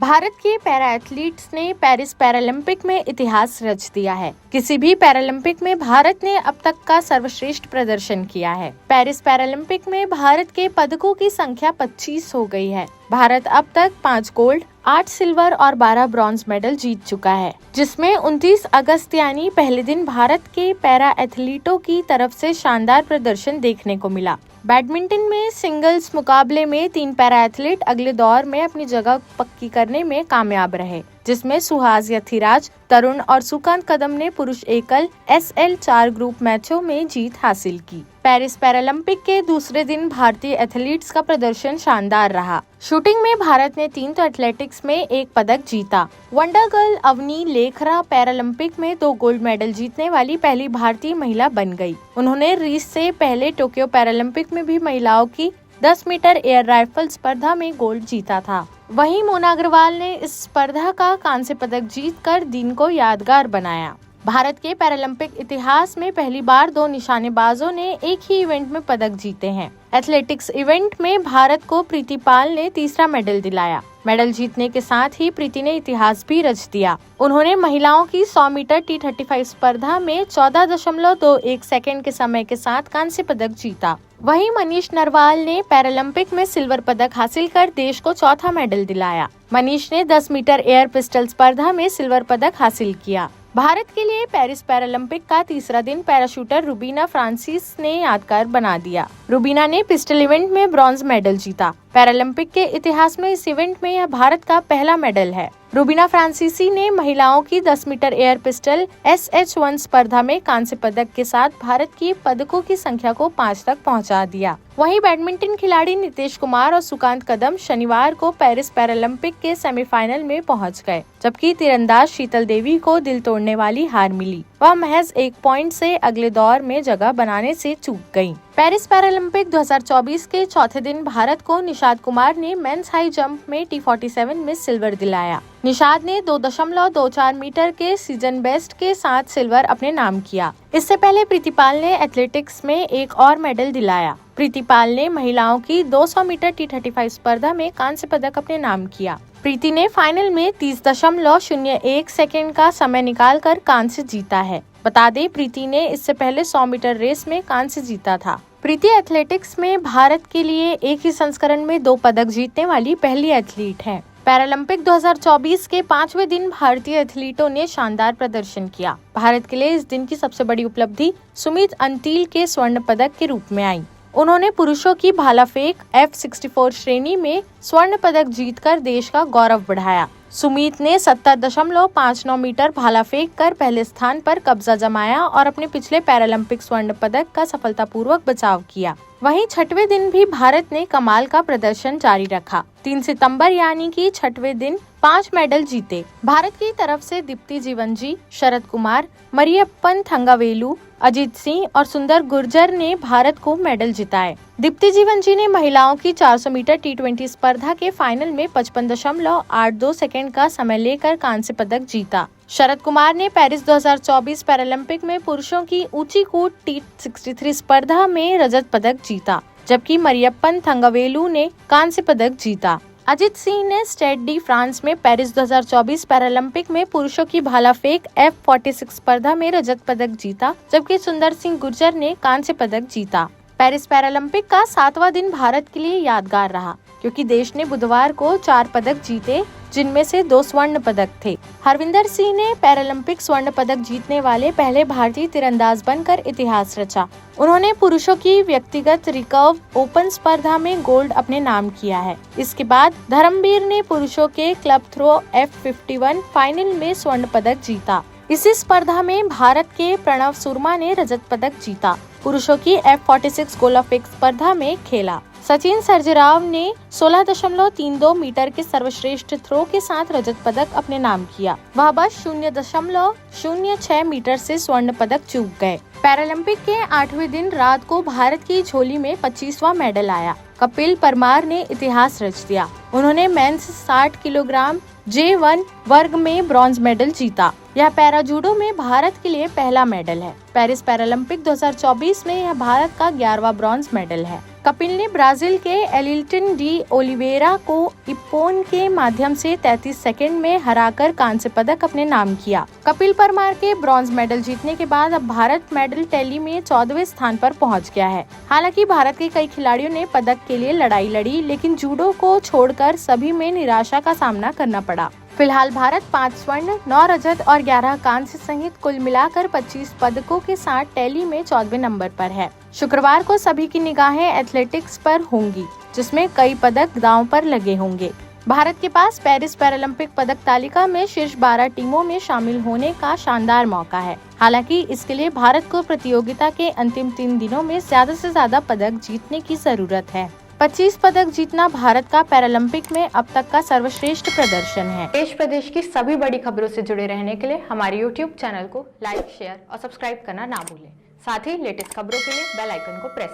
भारत के para athletes ने Paris Paralympic में इतिहास रच दिया है। किसी भी पैरालंपिक में भारत ने अब तक का सर्वश्रेष्ठ प्रदर्शन किया है। पेरिस पैरालंपिक में भारत के पदकों की संख्या 25 हो गई है। भारत अब तक 5 गोल्ड, 8 सिल्वर और 12 ब्रॉन्ज मेडल जीत चुका है, जिसमें 29 अगस्त यानी पहले दिन भारत के पैरा एथलीटों की तरफ से शानदार प्रदर्शन देखने को मिला। बैडमिंटन में सिंगल्स मुकाबले में 3 पैरा एथलीट अगले दौर में अपनी जगह पक्की करने में कामयाब रहे, जिसमें सुहास यथिराज, तरुण और सुकांत कदम ने पुरुष एकल SL4 ग्रुप मैचों में जीत हासिल की। पेरिस पैरालंपिक के दूसरे दिन भारतीय एथलीट्स का प्रदर्शन शानदार रहा। शूटिंग में भारत ने 3 तो एथलेटिक्स में 1 पदक जीता। Wonder girl Avani Lekhara Paralympic में 2 गोल्ड मेडल जीतने वाली पहली भारतीय महिला बन गई। उन्होंने रीस से पहले टोक्यो पैरालंपिक में भी महिलाओं की 10 मीटर एयर राइफल स्पर्धा में गोल्ड जीता था। वहीं मोना अग्रवाल ने इस स्पर्धा का कांस्य पदक जीतकर दिन को यादगार बनाया। भारत के पैरालंपिक इतिहास में पहली बार 2 निशानेबाजों ने एक ही इवेंट में पदक जीते हैं। एथलेटिक्स इवेंट में भारत को प्रीति पाल ने तीसरा मेडल दिलाया। मेडल जीतने के साथ ही प्रीति ने इतिहास भी रच दिया। उन्होंने महिलाओं की 100 मीटर T35 स्पर्धा में 14.21 सेकंड के समय के साथ कांस्य पदक जीता। वहीं मनीष नरवाल ने पैरालंपिक में सिल्वर पदक हासिल कर देश को चौथा मेडल दिलाया। मनीष ने 10 मीटर एयर पिस्टल स्पर्धा में सिल्वर पदक हासिल किया। भारत के लिए पेरिस पैरालंपिक का तीसरा दिन पैराशूटर रुबीना फ्रांसिस ने यादगार बना दिया। रुबीना ने पिस्टल इवेंट में ब्रॉन्ज मेडल जीता। पैरालंपिक के इतिहास में इस इवेंट में यह भारत का पहला मेडल है। रुबीना फ्रांसीसी ने महिलाओं की 10 मीटर एयर पिस्टल SH1 स्पर्धा में कांस्य पदक के साथ भारत की पदकों की संख्या को 5 तक पहुंचा दिया। वहीं बैडमिंटन खिलाड़ी नितेश कुमार और सुकांत कदम शनिवार को पेरिस पैरालंपिक के सेमीफाइनल में पहुंच गए, जबकि तीरंदाज शीतल देवी को दिल तोड़ने वाली हार मिली। वह महज 1 पॉइंट से अगले दौर में जगह बनाने से चूक गयी। पेरिस पैरालंपिक 2024 के चौथे दिन भारत को निषाद कुमार ने मेंस हाई जंप में T47 में सिल्वर दिलाया। निषाद ने 2.24 मीटर के सीजन बेस्ट के साथ सिल्वर अपने नाम किया। इससे पहले प्रीति पाल ने एथलेटिक्स में एक और मेडल दिलाया। प्रीति पाल ने महिलाओं की 200 मीटर T35 स्पर्धा में कांस्य पदक अपने नाम किया। प्रीति ने फाइनल में 30.01 सेकंड का समय निकालकर कांस्य जीता है। बता दें, प्रीति ने इससे पहले 100 मीटर रेस में कांस्य जीता था। प्रीति एथलेटिक्स में भारत के लिए एक ही संस्करण में 2 पदक जीतने वाली पहली एथलीट है। पैरालंपिक 2024 के 5वें दिन भारतीय एथलीटों ने शानदार प्रदर्शन किया। भारत के लिए इस दिन की सबसे बड़ी उपलब्धि सुमित अंतिल के स्वर्ण पदक के रूप में आई। उन्होंने पुरुषों की भाला फेंक F64 श्रेणी में स्वर्ण पदक जीतकर देश का गौरव बढ़ाया। सुमीत ने 70.59 मीटर भाला फेंक कर पहले स्थान पर कब्जा जमाया और अपने पिछले पैरालंपिक स्वर्ण पदक का सफलतापूर्वक बचाव किया। वहीं 6वें दिन भी भारत ने कमाल का प्रदर्शन जारी रखा। 3 सितंबर यानी कि 6वें दिन 5 मेडल जीते। भारत की तरफ से दीप्ति जीवनजी, शरद कुमार, मरियप्पन थंगावेलु, अजीत सिंह और सुंदर गुर्जर ने भारत को मेडल जिताए। दीप्ति जीवनजी ने महिलाओं की 400 मीटर T20 स्पर्धा के फाइनल में 55.82 सेकंड का समय लेकर कांस्य पदक जीता। शरद कुमार ने पेरिस 2024 पैरालंपिक में पुरुषों की ऊंची कूद T63 स्पर्धा में रजत पदक जीता, जबकि मरियप्पन थंगावेलु ने कांस्य पदक जीता। अजित सिंह ने स्टेड डी फ्रांस में पेरिस 2024 पैरालंपिक में पुरुषों की भाला फेंक F46 स्पर्धा में रजत पदक जीता, जबकि सुंदर सिंह गुर्जर ने कांस्य पदक जीता। पेरिस पैरालंपिक का 7वां दिन भारत के लिए यादगार रहा, क्योंकि देश ने बुधवार को 4 पदक जीते, जिनमें से 2 स्वर्ण पदक थे। हरविंदर सिंह ने पैरालंपिक स्वर्ण पदक जीतने वाले पहले भारतीय तीरंदाज बनकर इतिहास रचा। उन्होंने पुरुषों की व्यक्तिगत रिकर्व ओपन स्पर्धा में गोल्ड अपने नाम किया है। इसके बाद धर्मवीर ने पुरुषों के क्लब थ्रो F51 फाइनल में स्वर्ण पदक जीता। इसी स्पर्धा में भारत के प्रणव सुरमा ने रजत पदक जीता। पुरुषों की F46 गोला फेंक स्पर्धा में खेला। सचिन सर्जेराव ने 16.32 मीटर के सर्वश्रेष्ठ थ्रो के साथ रजत पदक अपने नाम किया। वह बस 0.06 मीटर से स्वर्ण पदक चूक गए। पैरालंपिक के 8वें दिन रात को भारत की झोली में 25वां मेडल आया। कपिल परमार ने इतिहास रच दिया। उन्होंने मेंस 60 किलोग्राम J1 वर्ग में ब्रॉन्ज मेडल जीता। यह पैरा जूडो में भारत के लिए पहला मेडल है। पेरिस पैरालंपिक 2024 में यह भारत का 11वां ब्रॉन्ज मेडल है। कपिल ने ब्राजील के एलिल्टन डी ओलिवेरा को इप्पोन के माध्यम से 33 सेकंड में हराकर कांस्य पदक अपने नाम किया। कपिल परमार के ब्रॉन्ज मेडल जीतने के बाद अब भारत मेडल टैली में 14वें स्थान पर पहुंच गया है। हालांकि भारत के कई खिलाड़ियों ने पदक के लिए लड़ाई लड़ी, लेकिन जूडो को छोड़कर सभी में निराशा का सामना करना पड़ा। फिलहाल भारत 5 स्वर्ण, 9 रजत और 11 कांस्य सहित कुल मिलाकर 25 पदकों के साथ टैली में 14वें नंबर पर है। शुक्रवार को सभी की निगाहें एथलेटिक्स पर होंगी, जिसमें कई पदक दांव पर लगे होंगे। भारत के पास पेरिस पैरालंपिक पदक तालिका में शीर्ष 12 टीमों में शामिल होने का शानदार मौका है। हालांकि इसके लिए भारत को प्रतियोगिता के अंतिम 3 दिनों में ज्यादा से ज्यादा पदक जीतने की जरूरत है। 25 पदक जीतना भारत का पैरालंपिक में अब तक का सर्वश्रेष्ठ प्रदर्शन है। देश प्रदेश की सभी बड़ी खबरों से जुड़े रहने के लिए हमारे YouTube चैनल को लाइक, शेयर और सब्सक्राइब करना ना भूलें। साथ ही लेटेस्ट खबरों के लिए बेल आइकन को प्रेस